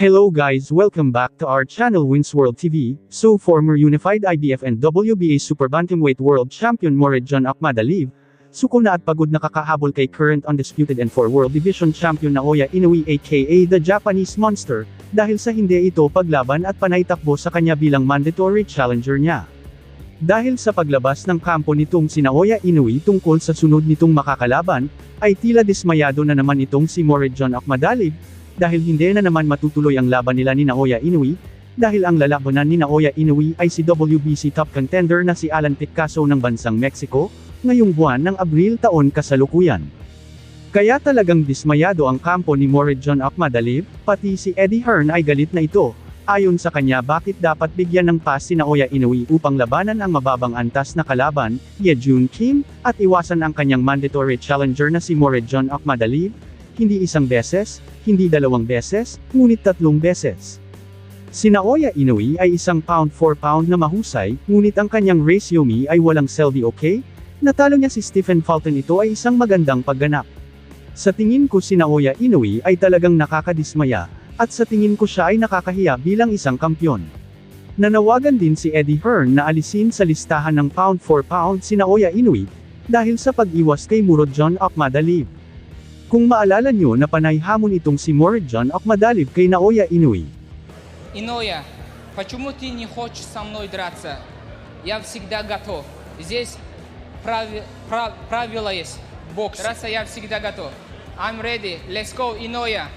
Hello guys, welcome back to our channel Wins World TV. So former unified IBF and WBA Super Bantamweight World Champion Murodjon Akhmadaliev, suko na at pagod na kakahabol kay current undisputed and 4 World Division Champion Naoya Inoue aka The Japanese Monster, dahil sa hindi ito paglaban at panay takbo sa kanya bilang mandatory challenger niya. Dahil sa paglabas ng kampo nitong si Naoya Inoue tungkol sa sunod nitong makakalaban, ay tila dismayado na naman itong si Murodjon Akhmadaliev, dahil hindi na naman matutuloy ang laban nila ni Naoya Inoue, dahil ang lalabanan ni Naoya Inoue ay si WBC top contender na si Alan Picasso ng bansang Mexico, ngayong buwan ng Abril taon kasalukuyan. Kaya talagang dismayado ang kampo ni Murodjon Akhmadaliev, pati si Eddie Hearn ay galit na ito. Ayon sa kanya bakit dapat bigyan ng pass si Naoya Inoue upang labanan ang mababang antas na kalaban, Ye Jun Kim, at iwasan ang kanyang mandatory challenger na si Murodjon Akhmadaliev, hindi isang beses, hindi dalawang beses, ngunit 3 beses. Si Naoya Inoue ay isang pound for pound na mahusay, ngunit ang kanyang ratio mi ay walang selby okay? Natalo niya si Stephen Fulton, ito ay isang magandang pagganap. Sa tingin ko si Naoya Inoue ay talagang nakakadismaya, at sa tingin ko siya ay nakakahiya bilang isang kampyon. Nanawagan din si Eddie Hearn na alisin sa listahan ng pound for pound si Naoya Inoue, dahil sa pag-iwas kay Murodjon Akhmadaliev. Kung maalala nyo na panay hamon itong si Murodjon Akhmadaliev kay Naoya Inoue. Иноя, почему ты не хочешь со мной драться? Я всегда готов. Здесь правила есть. Бокс. Драться я всегда готов. I'm ready. Let's go, Иноя.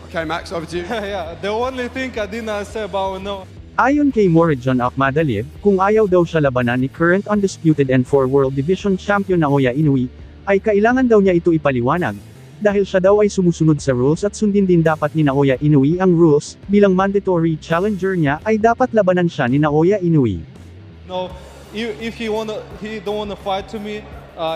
Okay, Max, over to you. Yeah, the only thing I didn't say about no. Ayon kay Murodjon Akhmadaliev, kung ayaw daw siya labanan ni current undisputed and 4 World Division Champion Naoya Inoue, ay kailangan daw niya ito ipaliwanag, dahil siya daw ay sumusunod sa rules at sundin din dapat ni Naoya Inoue ang rules, bilang mandatory challenger niya ay dapat labanan siya ni Naoya Inoue. No, if he don't wanna fight to me,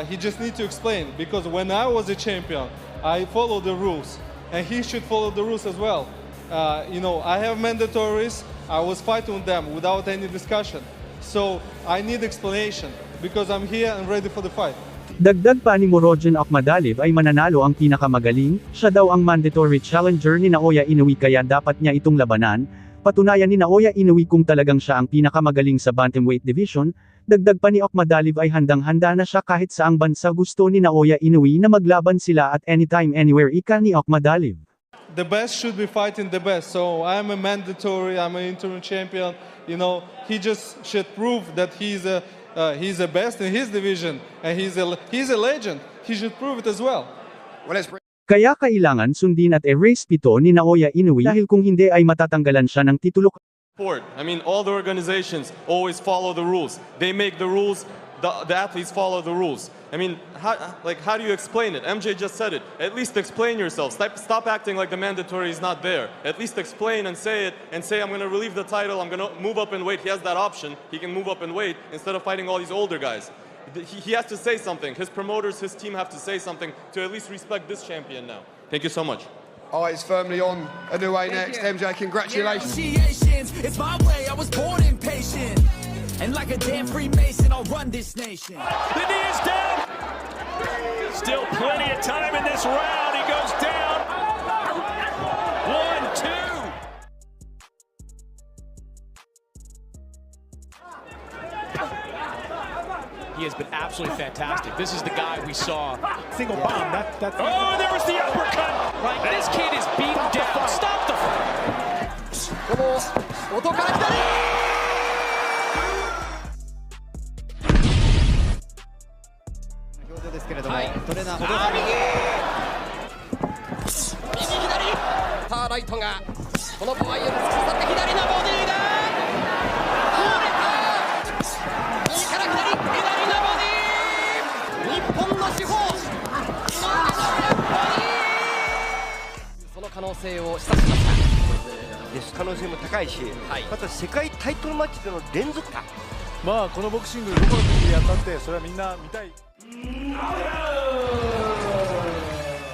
he just need to explain, because when I was a champion, I follow the rules, and he should follow the rules as well. I have mandatories. I was fighting with them without any discussion, so I need explanation because I'm here and ready for the fight. Dagdag pa ni Murodjon Akhmadaliev ay mananalo ang pinakamagaling, siya daw ang mandatory challenger ni Naoya Inoue kaya dapat niya itong labanan. Patunayan ni Naoya Inoue kung talagang siya ang pinakamagaling sa bantamweight division. Dagdag pa ni Akhmadaliev ay handang-handa na siya kahit saang bansa gusto ni Naoya Inoue na maglaban sila at anytime anywhere, ika ni Akhmadaliev. The best should be fighting the best, so I'm a mandatory, I'm an interim champion. He just should prove that he's the best in his division, and he's a legend. He should prove it as well. Kaya kailangan sundin at erase pito ni Naoya Inoue dahil kung hindi ay matatanggalan siya ng titulo. I mean, all the organizations always follow the rules. They make the rules, the athletes follow the rules. I mean, how do you explain it? MJ just said it. At least explain yourself. Stop acting like the mandatory is not there. At least explain and say it, and say I'm going to relieve the title, I'm going to move up in weight. He has that option. He can move up in weight instead of fighting all these older guys. He has to say something. His promoters, his team have to say something to at least respect this champion now. Thank you so much. Oh, it's firmly on. Inoue next. MJ, congratulations. It's my way, I was born impatient. And like a damn Freemason, I'll run this nation. The knee is down. Still plenty of time in this round. He goes down. 1, 2. He has been absolutely fantastic. This is the guy we saw. Single bomb. Oh, there was the uppercut. Right, this kid is beaten down. Stop the fight. さあライトがこの場合を突き刺って左のボディーだ倒れた右から左のボディー日本の主砲井上尚弥ボディーその可能性を示唆しました可能性も高いし、また世界タイトルマッチでの連続だ。まあこのボクシングどこの国でやったってそれはみんな見たい。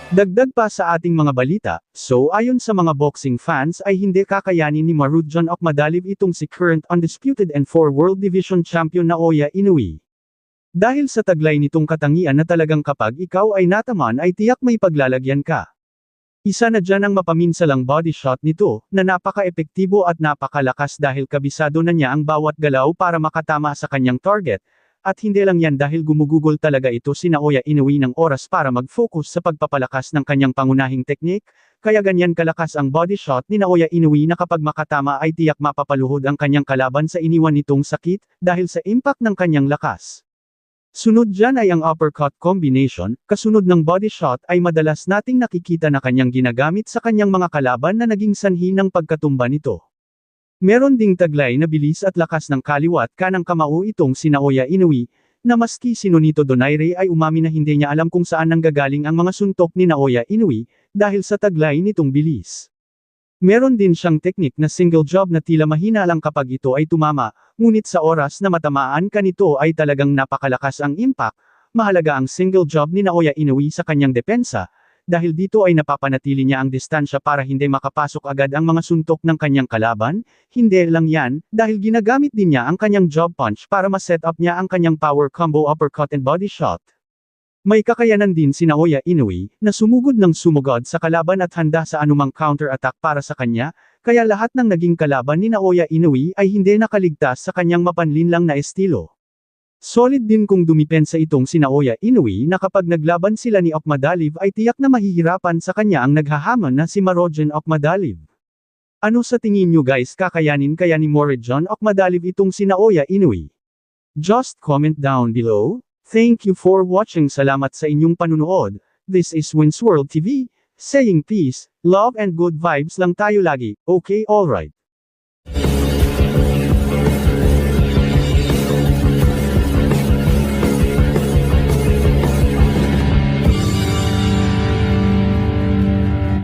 Dagdag pa sa ating mga balita, so ayon sa mga boxing fans ay hindi kakayanin ni Murodjon Akhmadaliev itong si current undisputed and 4 World Division Champion Naoya Inoue. Dahil sa taglay nitong katangian na talagang kapag ikaw ay nataman ay tiyak may paglalagyan ka. Isa na dyan ang mapaminsalang body shot nito, na napaka-epektibo at napakalakas dahil kabisado na niya ang bawat galaw para makatama sa kanyang target. At hindi lang yan dahil gumugugol talaga ito si Naoya Inoue ng oras para mag-focus sa pagpapalakas ng kanyang pangunahing teknik, kaya ganyan kalakas ang body shot ni Naoya Inoue na kapag makatama ay tiyak mapapaluhod ang kanyang kalaban sa iniwan nitong sakit, dahil sa impact ng kanyang lakas. Sunod dyan ay ang uppercut combination, kasunod ng body shot ay madalas nating nakikita na kanyang ginagamit sa kanyang mga kalaban na naging sanhi ng pagkatumba nito. Meron ding taglay na bilis at lakas ng kaliwat kanang kamao itong si Naoya Inoue, na maski si Nonito Donaire ay umamin na hindi niya alam kung saan nanggagaling ang mga suntok ni Naoya Inoue, dahil sa taglay nitong bilis. Meron din siyang teknik na single job na tila mahina lang kapag ito ay tumama, ngunit sa oras na matamaan ka nito ay talagang napakalakas ang impact. Mahalaga ang single job ni Naoya Inoue sa kanyang depensa, dahil dito ay napapanatili niya ang distansya para hindi makapasok agad ang mga suntok ng kanyang kalaban. Hindi lang yan, dahil ginagamit din niya ang kanyang job punch para ma-set up niya ang kanyang power combo uppercut and body shot. May kakayanan din si Naoya Inoue, na sumugod ng sumugod sa kalaban at handa sa anumang counter-attack para sa kanya, kaya lahat ng naging kalaban ni Naoya Inoue ay hindi nakaligtas sa kanyang mapanlinlang na estilo. Solid din kung dumipensa itong si Naoya Inoue na kapag naglaban sila ni Akhmadaliev ay tiyak na mahihirapan sa kanya ang naghahamon na si Murodjon Akhmadaliev. Ano sa tingin nyo guys, kakayanin kaya ni Murodjon Akhmadaliev itong si Naoya Inoue? Just comment down below. Thank you for watching. Salamat sa inyong panunood. This is Wins World TV, saying peace, love and good vibes lang tayo lagi. Okay, alright.